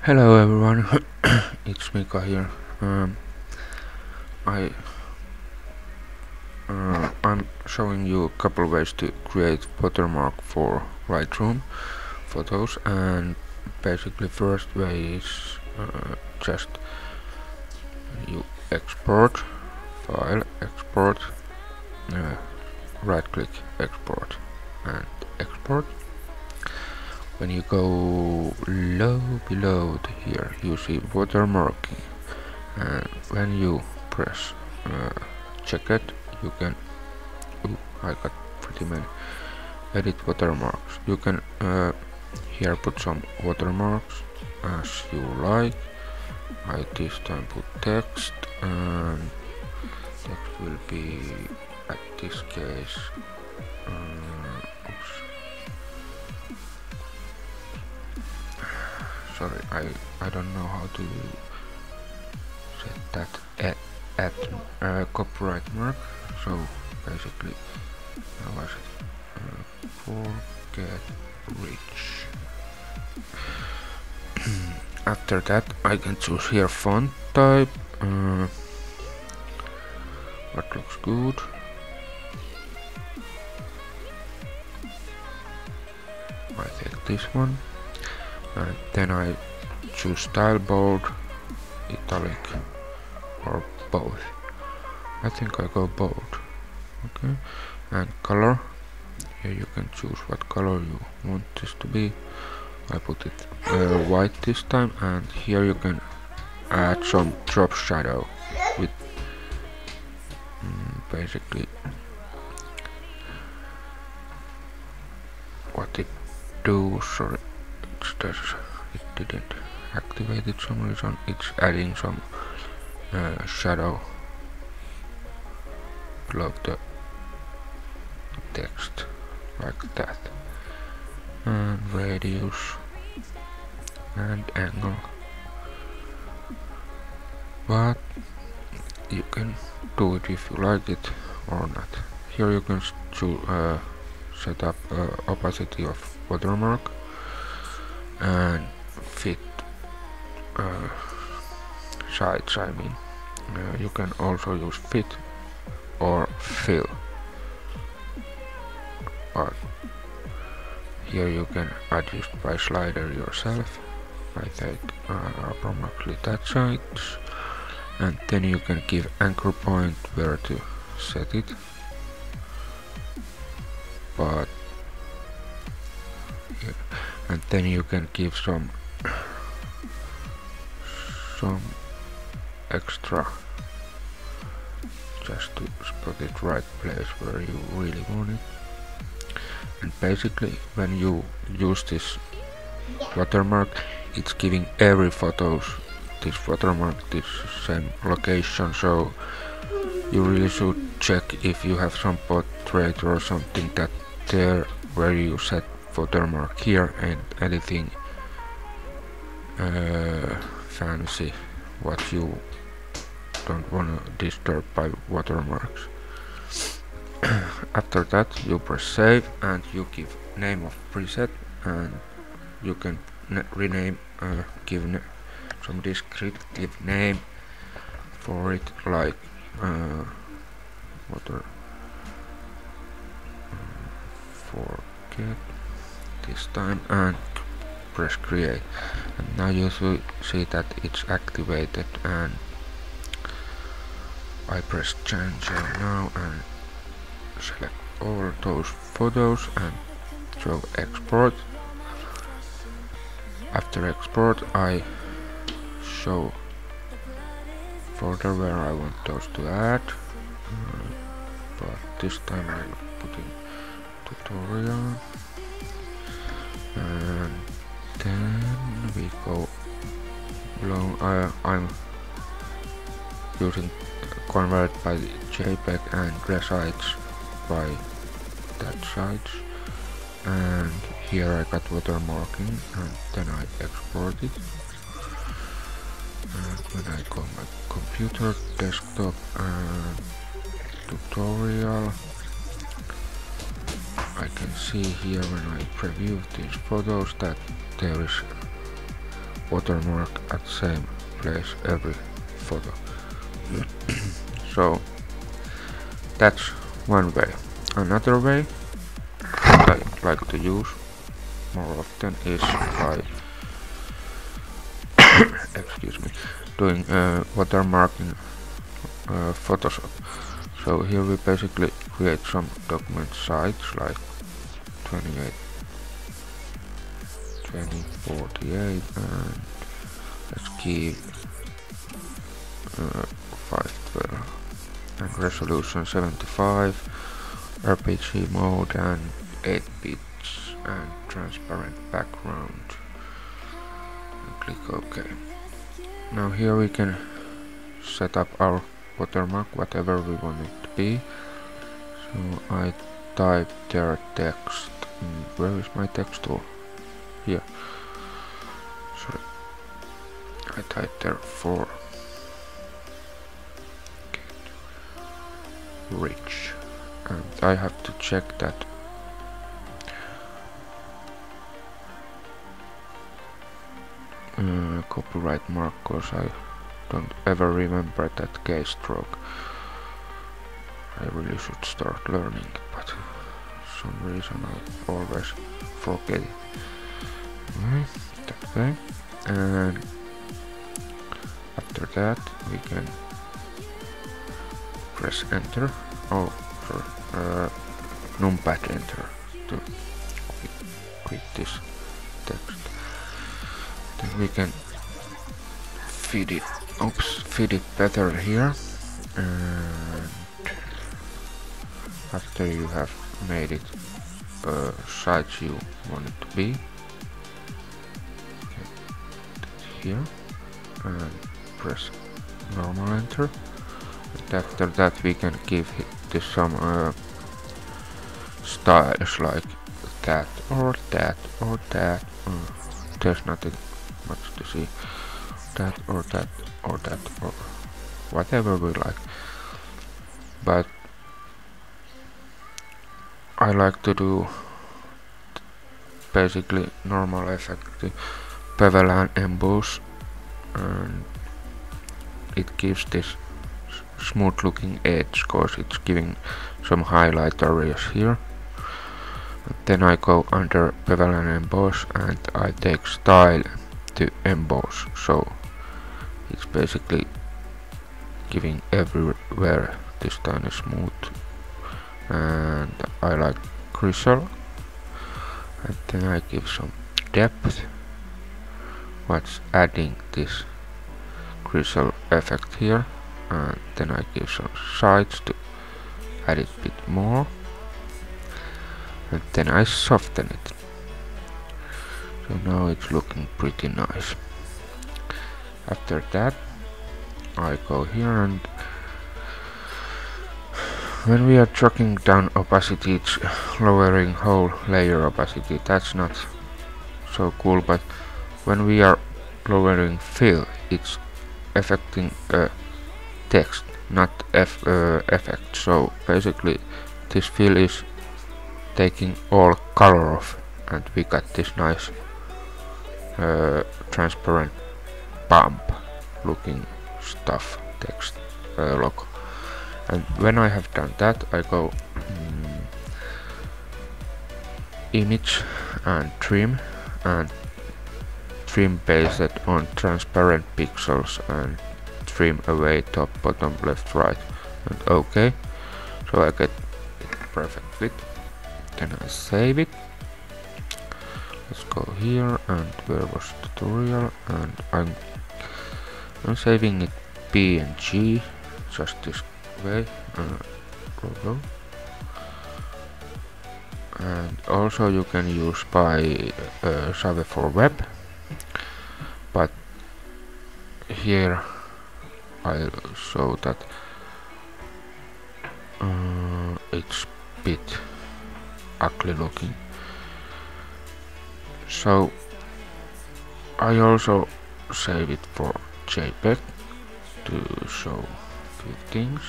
Hello everyone, it's Mika here. I I'm showing you a couple ways to create watermark for Lightroom photos, and basically first way is just you export file, export, right click export and export. When you go below here you see watermarking, and when you press check it, you can I got pretty many edit watermarks. You can here put some watermarks as you like. I this time put text, and text will be at this case oops, sorry, I don't know how to set that at copyright mark. So basically how was it? Forget rich. After that I can choose here font type, what looks good. I take this one, and then I choose style bold, italic, or both. I think I go bold. Okay, and color, here you can choose what color you want this to be. I put it white this time, and here you can add some drop shadow with basically what it do. Sorry, it didn't activate it some reason. It's adding some shadow below the text like that, and radius and angle, but you can do it if you like it or not. Here you can set up opacity of watermark and fit sides. I mean, you can also use fit or fill, but here you can adjust by slider yourself. I take approximately that size, and then you can give anchor point where to set it, but yeah. And then you can give some extra just to spot it right place where you really want it. And basically when you use this watermark, it's giving every photos this watermark, this same location, so you really should check if you have some portrait or something that there where you set watermark here and anything fancy what you don't want to disturb by watermarks. After that you press save, and you give name of preset, and you can rename, give some descriptive name for it, like water forget this time, and press create. And now you see that it's activated, and I press change now and select all those photos and show export. After export I show folder where I want those to add, but this time I'm putting tutorial, and then we go below. I'm using convert by JPEG and resides by that size, and here I got watermarking, and then I export it. And when I go my computer, desktop, and tutorial, I can see here when I preview these photos that there is watermark at the same place every photo. So that's one way. Another way I like to use more often is by excuse me, doing watermark in Photoshop. So here we basically create some document size like 28, 2048, and let's keep 512 and resolution 75, RPG mode and 8 bits and transparent background. And click OK. Now here we can set up our watermark whatever we want it to be. So I type there text. Where is my text tool? Here. Sorry. I type there for rich, and I have to check that copyright mark, because I don't ever remember that keystroke. I really should start learning it, but for some reason I always forget it. That way, and after that we can press enter. Oh, sorry, numpad enter to quit this text. Then we can feed it better here, and after you have made it size you want it to be, here, and press normal enter. And after that we can give this some styles like that or that or that. There's nothing much to see. That or that or that or whatever we like. But I like to do basically normal effect, bevel and emboss, and it gives this smooth looking edge because it's giving some highlight areas here. And then I go under bevel and emboss and I take style to emboss, so it's basically giving everywhere this tiny smooth. And I like crystal, and then I give some depth, what's adding this crystal effect here, and then I give some sides to add it a bit more, and then I soften it. So now it's looking pretty nice. After that I go here, and when we are dropping down opacity, it's lowering whole layer opacity. That's not so cool, but when we are lowering fill, it's affecting text, not effect. So basically this fill is taking all color off, and we got this nice transparent bump looking stuff, text logo. And when I have done that, I go image and trim based on transparent pixels, and trim away top, bottom, left, right, and OK. So I get it perfect fit. Then I save it. Let's go here, and where was tutorial, and I'm saving it PNG, just this way. And also you can use by Save for web, but here I'll show that it's a bit ugly looking. So I also save it for JPEG to show few things.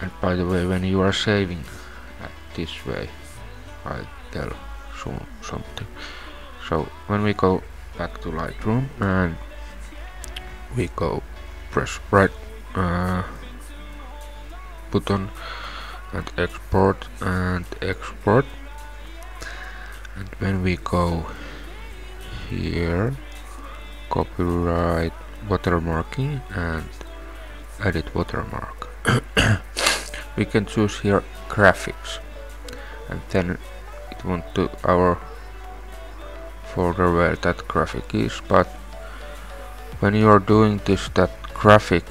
And by the way, when you are saving this way, I'll tell something. So when we go back to Lightroom and we go press right button and export, and when we go here, copyright watermarking and edit watermark. We can choose here graphics, and then it went to our folder where that graphic is. But when you are doing this, that graphic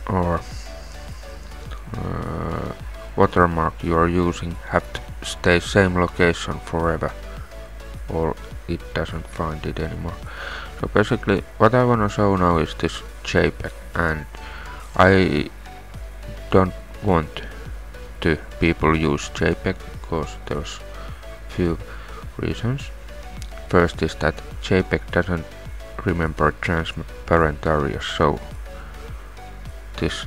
or watermark you are using have to stay same location forever, or it doesn't find it anymore. So basically what I want to show now is this JPEG, and I don't want to people use JPEG because there's few reasons. First is that JPEG doesn't remember transparent areas, so this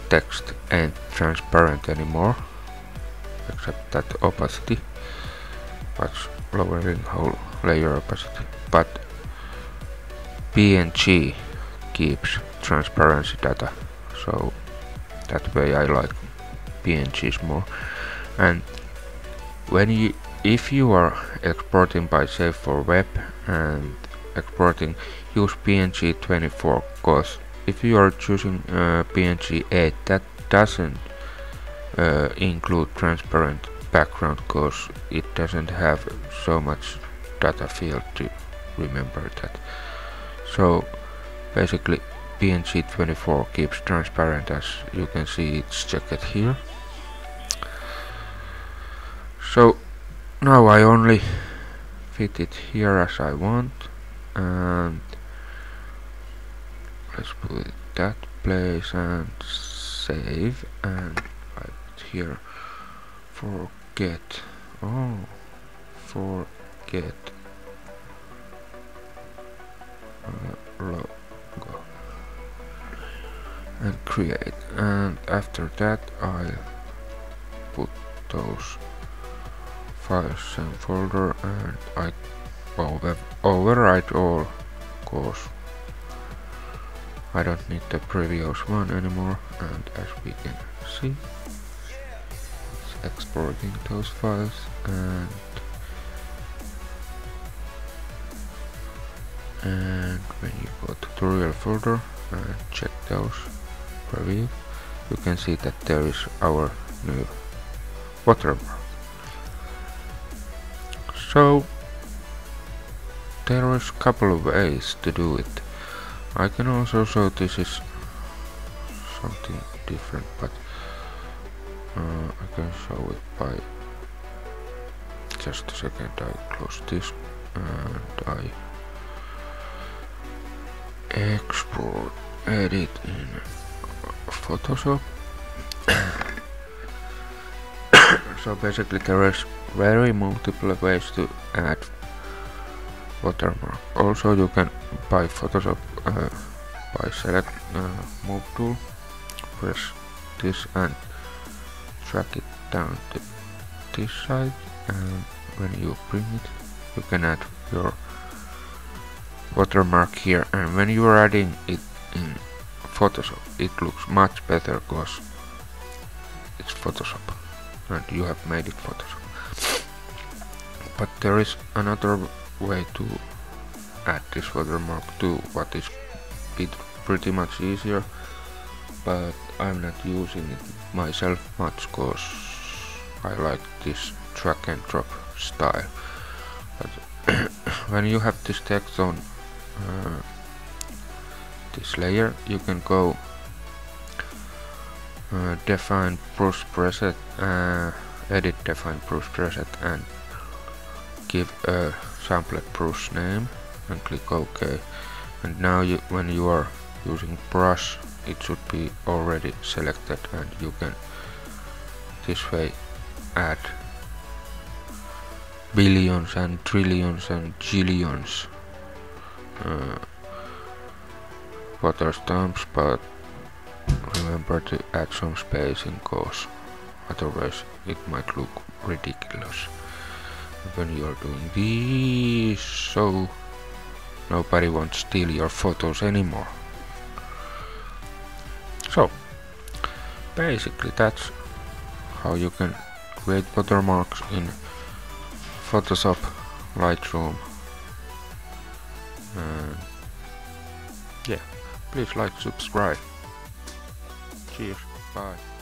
text ain't transparent anymore, except that opacity, that's lowering whole layer opacity. But PNG keeps transparency data, so that way I like PNGs more. And when if you are exporting by say for web and exporting, use PNG 24, because if you are choosing PNG 8, that doesn't include transparent background because it doesn't have so much data field to remember that. So basically PNG 24 keeps transparent, as you can see it's checked here. So now I only fit it here as I want, and let's put it that place and save, and right here forget logo and create, and after that I'll put those files in folder, and I overwrite all cause I don't need the previous one anymore. And as we can see, it's exporting those files, and when you go to tutorial folder and check those preview, you can see that there is our new watermark. So there is a couple of ways to do it. I can also show this is something different, but I can show it by just a second. I close this and I export edit in Photoshop. So basically there is very multiple ways to add watermark. Also you can by Photoshop by select move tool, press this and drag it down to this side, and when you bring it you can add your watermark here. And when you are adding it in Photoshop it looks much better because it's Photoshop and you have made it Photoshop. But there is another way to add this watermark too, what is pretty much easier, but I'm not using it myself much because I like this drag and drop style. But when you have this text on this layer, you can go define brush preset, edit define brush preset, and give a sampled brush name and click OK. And now when you are using brush, it should be already selected, and you can this way add billions and trillions and jillions water stamps, but remember to add some spacing, cause otherwise it might look ridiculous. when you're doing this, so nobody won't steal your photos anymore. So basically that's how you can create watermarks in Photoshop, Lightroom, and yeah, please like, subscribe. Cheers, bye.